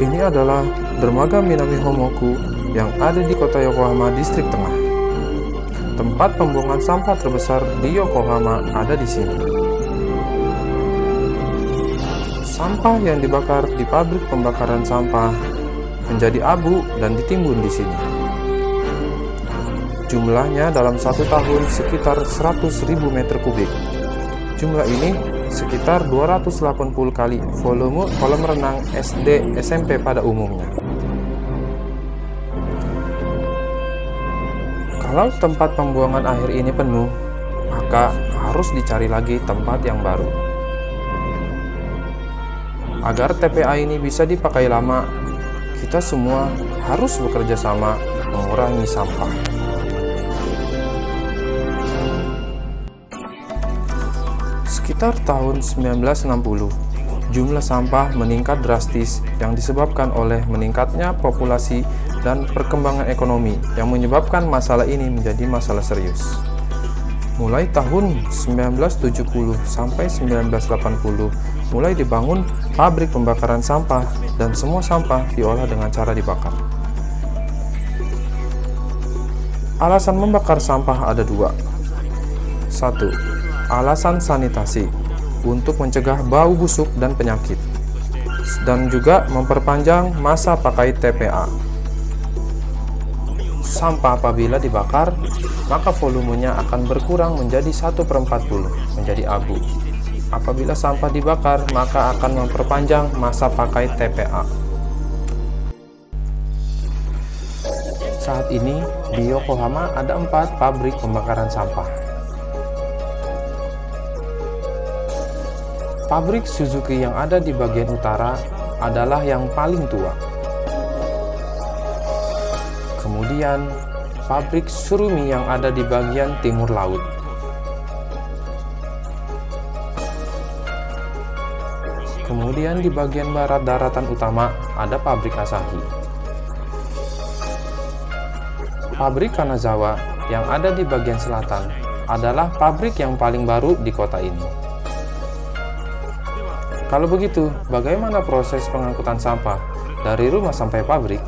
Ini adalah dermaga Minami Homoku yang ada di kota Yokohama, distrik tengah. Tempat pembuangan sampah terbesar di Yokohama ada di sini. Sampah yang dibakar di pabrik pembakaran sampah menjadi abu dan ditimbun di sini. Jumlahnya dalam 1 tahun sekitar 100.000 meter kubik. Jumlah ini sekitar 280 kali volume kolam renang SD SMP pada umumnya. Kalau tempat pembuangan akhir ini penuh, maka harus dicari lagi tempat yang baru. Agar TPA ini bisa dipakai lama, kita semua harus bekerja sama mengurangi sampah. Sekitar tahun 1960, jumlah sampah meningkat drastis yang disebabkan oleh meningkatnya populasi dan perkembangan ekonomi yang menyebabkan masalah ini menjadi masalah serius. Mulai tahun 1970 sampai 1980, mulai dibangun pabrik pembakaran sampah dan semua sampah diolah dengan cara dibakar. Alasan membakar sampah ada 2. 1. Alasan sanitasi, untuk mencegah bau busuk dan penyakit, dan juga memperpanjang masa pakai TPA. Sampah apabila dibakar, maka volumenya akan berkurang menjadi 1/40, menjadi abu. Apabila sampah dibakar, maka akan memperpanjang masa pakai TPA. Saat ini, di Yokohama ada 4 pabrik pembakaran sampah. Pabrik Suzuki yang ada di bagian utara adalah yang paling tua. Kemudian, pabrik Surumi yang ada di bagian timur laut. Kemudian di bagian barat daratan utama ada pabrik Asahi. Pabrik Kanazawa yang ada di bagian selatan adalah pabrik yang paling baru di kota ini. Kalau begitu, bagaimana proses pengangkutan sampah dari rumah sampai pabrik?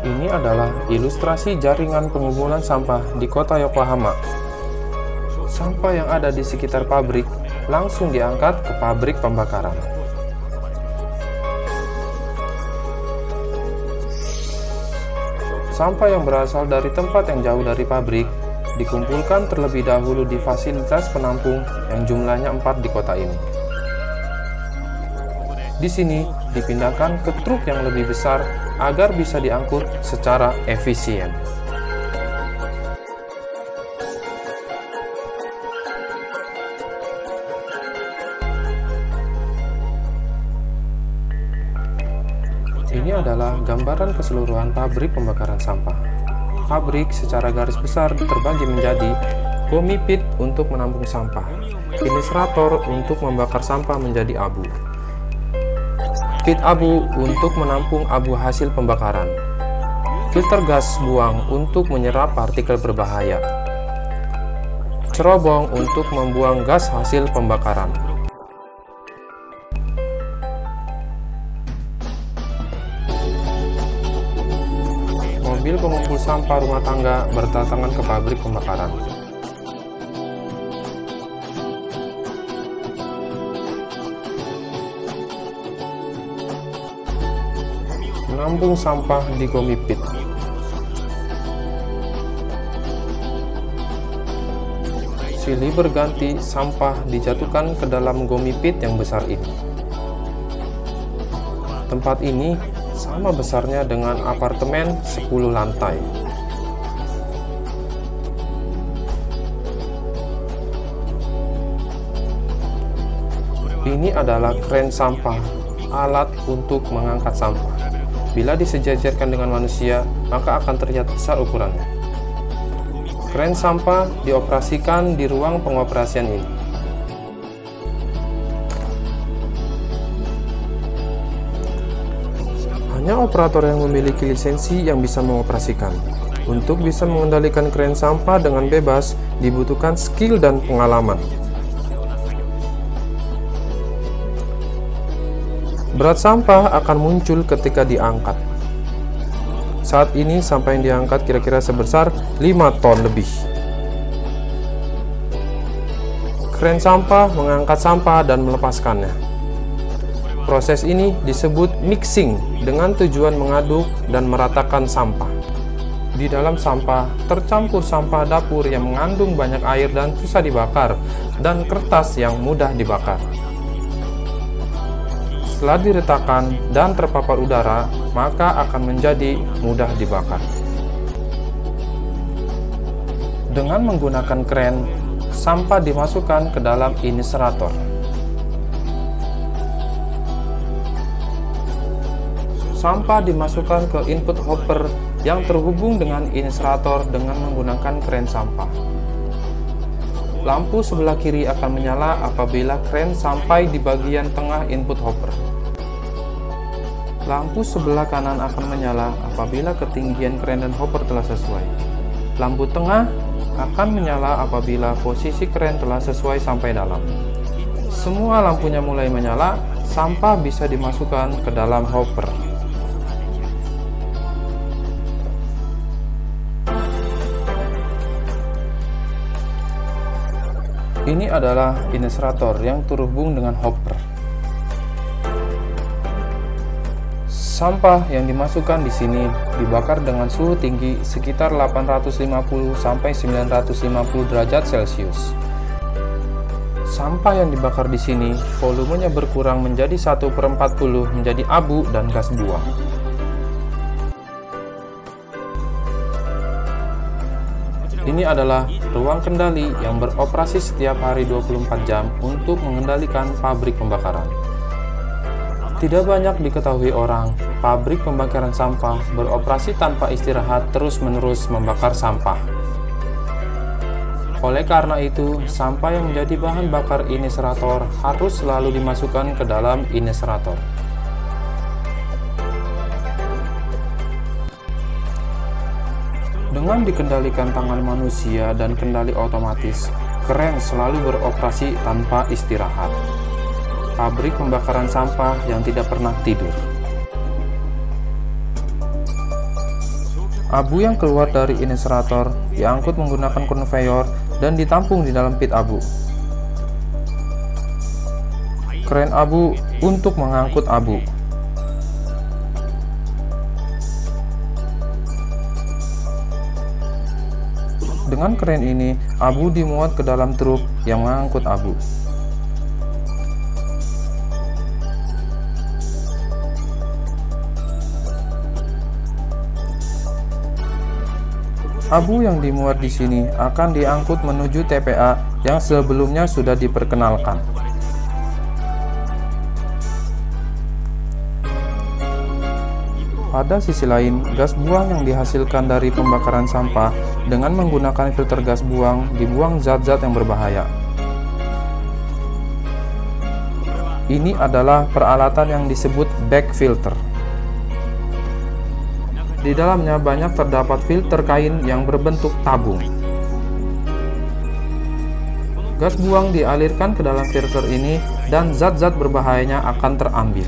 Ini adalah ilustrasi jaringan pengumpulan sampah di kota Yokohama. Sampah yang ada di sekitar pabrik langsung diangkat ke pabrik pembakaran. Sampah yang berasal dari tempat yang jauh dari pabrik dikumpulkan terlebih dahulu di fasilitas penampung yang jumlahnya 4 di kota ini. Di sini dipindahkan ke truk yang lebih besar agar bisa diangkut secara efisien. Ini adalah gambaran keseluruhan pabrik pembakaran sampah. Pabrik secara garis besar terbagi menjadi gomi pit untuk menampung sampah, insinerator untuk membakar sampah menjadi abu, pit abu untuk menampung abu hasil pembakaran, filter gas buang untuk menyerap partikel berbahaya, cerobong untuk membuang gas hasil pembakaran. Mobil pengumpul sampah rumah tangga berdatangan ke pabrik pembakaran. Menampung sampah di gomi pit. Silih berganti sampah dijatuhkan ke dalam gomi pit yang besar ini. Tempat ini sama besarnya dengan apartemen 10 lantai. Ini adalah kren sampah, alat untuk mengangkat sampah. Bila disejajarkan dengan manusia, maka akan terlihat besar ukurannya. Kren sampah dioperasikan di ruang pengoperasian ini. Hanya operator yang memiliki lisensi yang bisa mengoperasikan. Untuk bisa mengendalikan kren sampah dengan bebas, dibutuhkan skill dan pengalaman. Berat sampah akan muncul ketika diangkat. Saat ini sampah yang diangkat kira-kira sebesar 5 ton lebih. Kren sampah mengangkat sampah dan melepaskannya. Proses ini disebut mixing dengan tujuan mengaduk dan meratakan sampah. Di dalam sampah tercampur sampah dapur yang mengandung banyak air dan susah dibakar, dan kertas yang mudah dibakar. Setelah diretakkan dan terpapar udara, maka akan menjadi mudah dibakar. Dengan menggunakan kren, sampah dimasukkan ke dalam insinerator. Sampah dimasukkan ke input hopper yang terhubung dengan insinerator dengan menggunakan kren sampah. Lampu sebelah kiri akan menyala apabila kren sampai di bagian tengah input hopper. Lampu sebelah kanan akan menyala apabila ketinggian kren dan hopper telah sesuai. Lampu tengah akan menyala apabila posisi kren telah sesuai sampai dalam. Semua lampunya mulai menyala, sampah bisa dimasukkan ke dalam hopper. Ini adalah insinerator yang terhubung dengan hopper. Sampah yang dimasukkan di sini dibakar dengan suhu tinggi sekitar 850 sampai 950 derajat Celcius. Sampah yang dibakar di sini volumenya berkurang menjadi 1/40 menjadi abu dan gas buang. Ini adalah ruang kendali yang beroperasi setiap hari 24 jam untuk mengendalikan pabrik pembakaran. Tidak banyak diketahui orang, pabrik pembakaran sampah beroperasi tanpa istirahat terus-menerus membakar sampah. Oleh karena itu, sampah yang menjadi bahan bakar insinerator harus selalu dimasukkan ke dalam insinerator. Dengan dikendalikan tangan manusia dan kendali otomatis, kren selalu beroperasi tanpa istirahat. Pabrik pembakaran sampah yang tidak pernah tidur. Abu yang keluar dari insinerator diangkut menggunakan konveyor dan ditampung di dalam pit abu. Kren abu untuk mengangkut abu. Dengan kren ini, abu dimuat ke dalam truk yang mengangkut abu. Abu yang dimuat di sini akan diangkut menuju TPA yang sebelumnya sudah diperkenalkan. Pada sisi lain, gas buang yang dihasilkan dari pembakaran sampah dengan menggunakan filter gas buang dibuang zat-zat yang berbahaya. Ini adalah peralatan yang disebut bag filter. Di dalamnya banyak terdapat filter kain yang berbentuk tabung. Gas buang dialirkan ke dalam filter ini dan zat-zat berbahayanya akan terambil.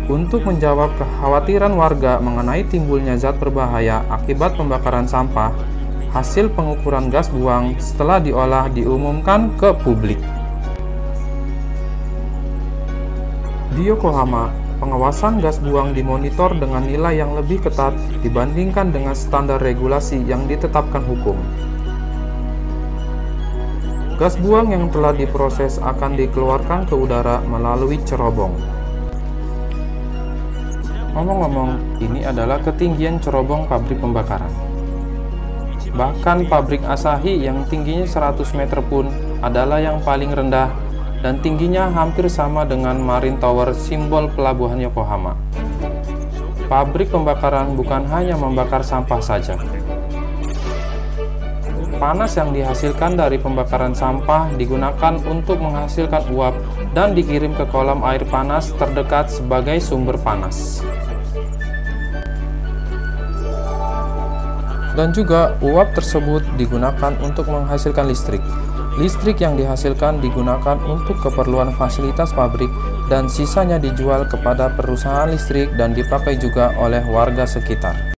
Untuk menjawab kekhawatiran warga mengenai timbulnya zat berbahaya akibat pembakaran sampah, hasil pengukuran gas buang setelah diolah diumumkan ke publik. Di Yokohama, pengawasan gas buang dimonitor dengan nilai yang lebih ketat dibandingkan dengan standar regulasi yang ditetapkan hukum. Gas buang yang telah diproses akan dikeluarkan ke udara melalui cerobong. Ngomong-ngomong, ini adalah ketinggian cerobong pabrik pembakaran. Bahkan pabrik Asahi yang tingginya 100 meter pun adalah yang paling rendah dan tingginya hampir sama dengan Marine Tower, simbol pelabuhan Yokohama. Pabrik pembakaran bukan hanya membakar sampah saja. Panas yang dihasilkan dari pembakaran sampah digunakan untuk menghasilkan uap dan dikirim ke kolam air panas terdekat sebagai sumber panas. Dan juga uap tersebut digunakan untuk menghasilkan listrik. Listrik yang dihasilkan digunakan untuk keperluan fasilitas pabrik dan sisanya dijual kepada perusahaan listrik dan dipakai juga oleh warga sekitar.